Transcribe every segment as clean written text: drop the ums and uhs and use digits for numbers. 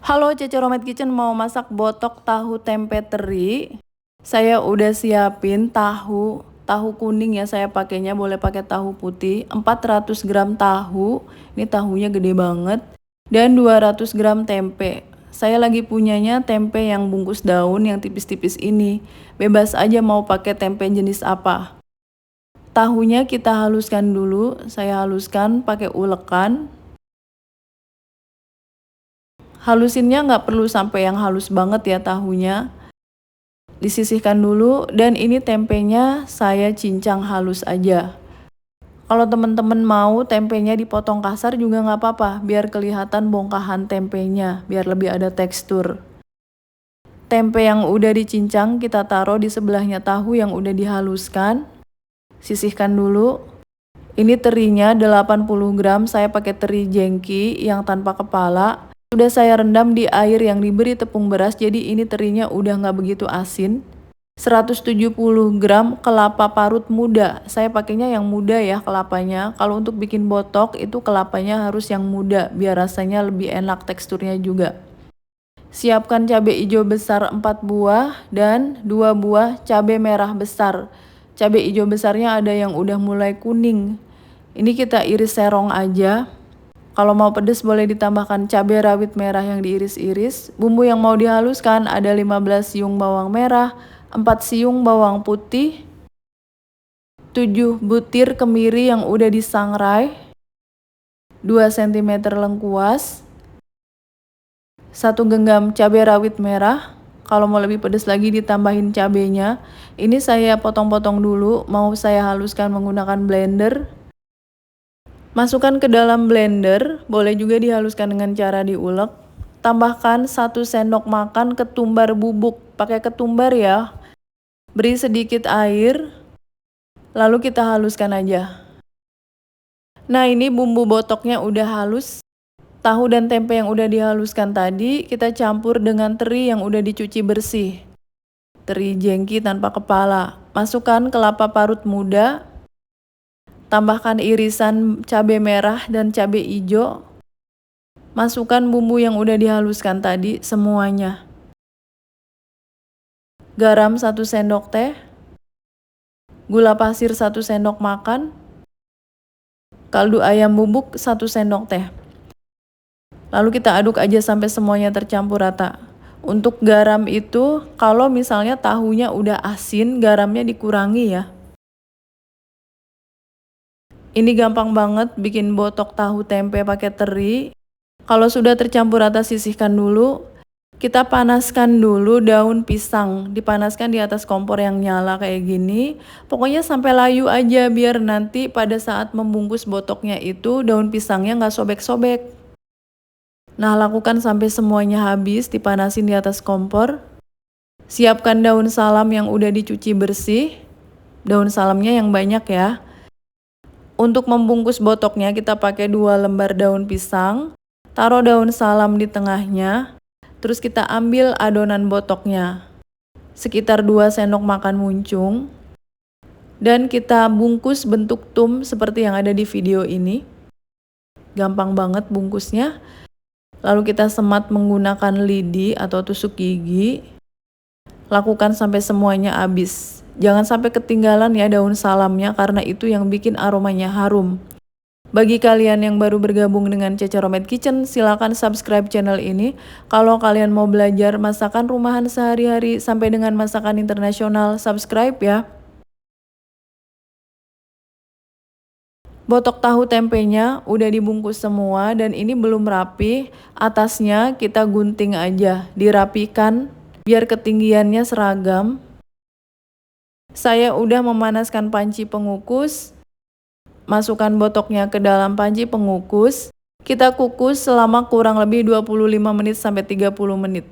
Halo Cece Romet Kitchen, mau masak botok tahu tempe teri. Saya udah siapin tahu kuning ya, saya pakainya, boleh pakai tahu putih. 400 gram tahu, ini tahunya gede banget. Dan 200 gram tempe. Saya lagi punyanya tempe yang bungkus daun yang tipis-tipis ini. Bebas aja mau pakai tempe jenis apa. Tahunya kita haluskan dulu, saya haluskan pakai ulekan. Halusinnya nggak perlu sampai yang halus banget ya tahunya. Disisihkan dulu, dan ini tempenya saya cincang halus aja. Kalau teman-teman mau tempenya dipotong kasar juga nggak apa-apa, biar kelihatan bongkahan tempenya, biar lebih ada tekstur. Tempe yang udah dicincang kita taruh di sebelahnya tahu yang udah dihaluskan. Sisihkan dulu. Ini terinya 80 gram, saya pakai teri jengki yang tanpa kepala. Sudah saya rendam di air yang diberi tepung beras, jadi ini terinya udah nggak begitu asin. 170 gram kelapa parut muda, saya pakainya yang muda ya kelapanya. Kalau untuk bikin botok itu kelapanya harus yang muda, biar rasanya lebih enak teksturnya juga. Siapkan cabai hijau besar 4 buah dan 2 buah cabai merah besar. Cabai hijau besarnya ada yang udah mulai kuning. Ini kita iris serong aja. Kalau mau pedas boleh ditambahkan cabai rawit merah yang diiris-iris. Bumbu yang mau dihaluskan ada 15 siung bawang merah, 4 siung bawang putih, 7 butir kemiri yang udah disangrai, 2 cm lengkuas, 1 genggam cabai rawit merah. Kalau mau lebih pedas lagi ditambahin cabenya. Ini saya potong-potong dulu, mau saya haluskan menggunakan blender. Masukkan ke dalam blender, boleh juga dihaluskan dengan cara diulek. Tambahkan 1 sendok makan ketumbar bubuk, pakai ketumbar ya. Beri sedikit air, lalu kita haluskan aja. Nah, ini bumbu botoknya udah halus. Tahu dan tempe yang udah dihaluskan tadi, kita campur dengan teri yang udah dicuci bersih. Teri jengki tanpa kepala. Masukkan kelapa parut muda. Tambahkan irisan cabai merah dan cabai hijau. Masukkan bumbu yang udah dihaluskan tadi semuanya. Garam 1 sendok teh. Gula pasir 1 sendok makan. Kaldu ayam bubuk 1 sendok teh. Lalu kita aduk aja sampai semuanya tercampur rata. Untuk garam itu, kalau misalnya tahunya udah asin, garamnya dikurangi ya. Ini gampang banget bikin botok tahu tempe pakai teri. Kalau sudah tercampur rata, sisihkan dulu. Kita panaskan dulu daun pisang. Dipanaskan di atas kompor yang nyala kayak gini. Pokoknya sampai layu aja, biar nanti pada saat membungkus botoknya itu daun pisangnya nggak sobek-sobek. Nah, lakukan sampai semuanya habis, dipanasin di atas kompor. Siapkan daun salam yang udah dicuci bersih. Daun salamnya yang banyak ya. Untuk membungkus botoknya kita pakai 2 lembar daun pisang. Taruh daun salam di tengahnya. Terus kita ambil adonan botoknya. Sekitar 2 sendok makan muncung. Dan kita bungkus bentuk tum seperti yang ada di video ini. Gampang banget bungkusnya. Lalu kita semat menggunakan lidi atau tusuk gigi. Lakukan sampai semuanya habis. Jangan sampai ketinggalan ya daun salamnya, karena itu yang bikin aromanya harum. Bagi kalian yang baru bergabung dengan Cece Romet Kitchen, silakan subscribe channel ini. Kalau kalian mau belajar masakan rumahan sehari-hari sampai dengan masakan internasional, subscribe ya. Botok tahu tempenya udah dibungkus semua dan ini belum rapi. Atasnya kita gunting aja, dirapikan biar ketinggiannya seragam. Saya udah memanaskan panci pengukus. Masukkan botoknya ke dalam panci pengukus. Kita kukus selama kurang lebih 25 menit sampai 30 menit.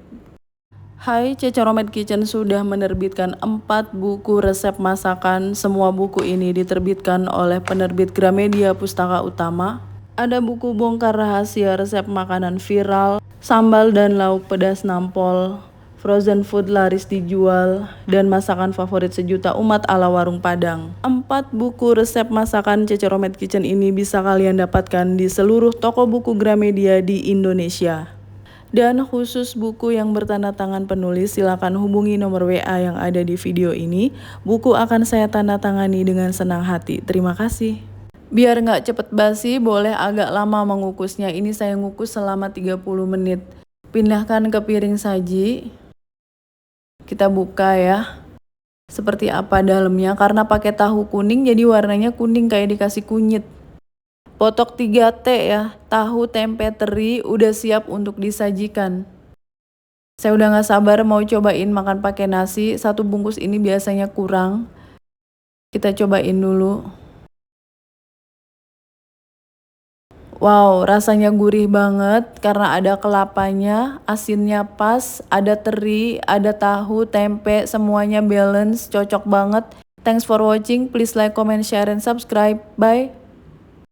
Hai, Cece Romet Kitchen sudah menerbitkan 4 buku resep masakan. Semua buku ini diterbitkan oleh penerbit Gramedia Pustaka Utama. Ada buku bongkar rahasia resep makanan viral, sambal dan lauk pedas nampol, frozen food laris dijual, dan masakan favorit sejuta umat ala warung Padang. 4 buku resep masakan Cece Romet Kitchen ini bisa kalian dapatkan di seluruh toko buku Gramedia di Indonesia. Dan khusus buku yang bertanda tangan penulis, silakan hubungi nomor WA yang ada di video ini. Buku akan saya tanda tangani dengan senang hati. Terima kasih. Biar nggak cepet basi, boleh agak lama mengukusnya. Ini saya ngukus selama 30 menit. Pindahkan ke piring saji. Kita buka ya. Seperti apa dalamnya, karena pakai tahu kuning jadi warnanya kuning kayak dikasih kunyit. Potok 3T ya, tahu tempe teri udah siap untuk disajikan. Saya udah gak sabar mau cobain makan pakai nasi, satu bungkus ini biasanya kurang. Kita cobain dulu. Wow, rasanya gurih banget karena ada kelapanya, asinnya pas, ada teri, ada tahu, tempe, semuanya balance, cocok banget. Thanks for watching, please like, comment, share, and subscribe. Bye.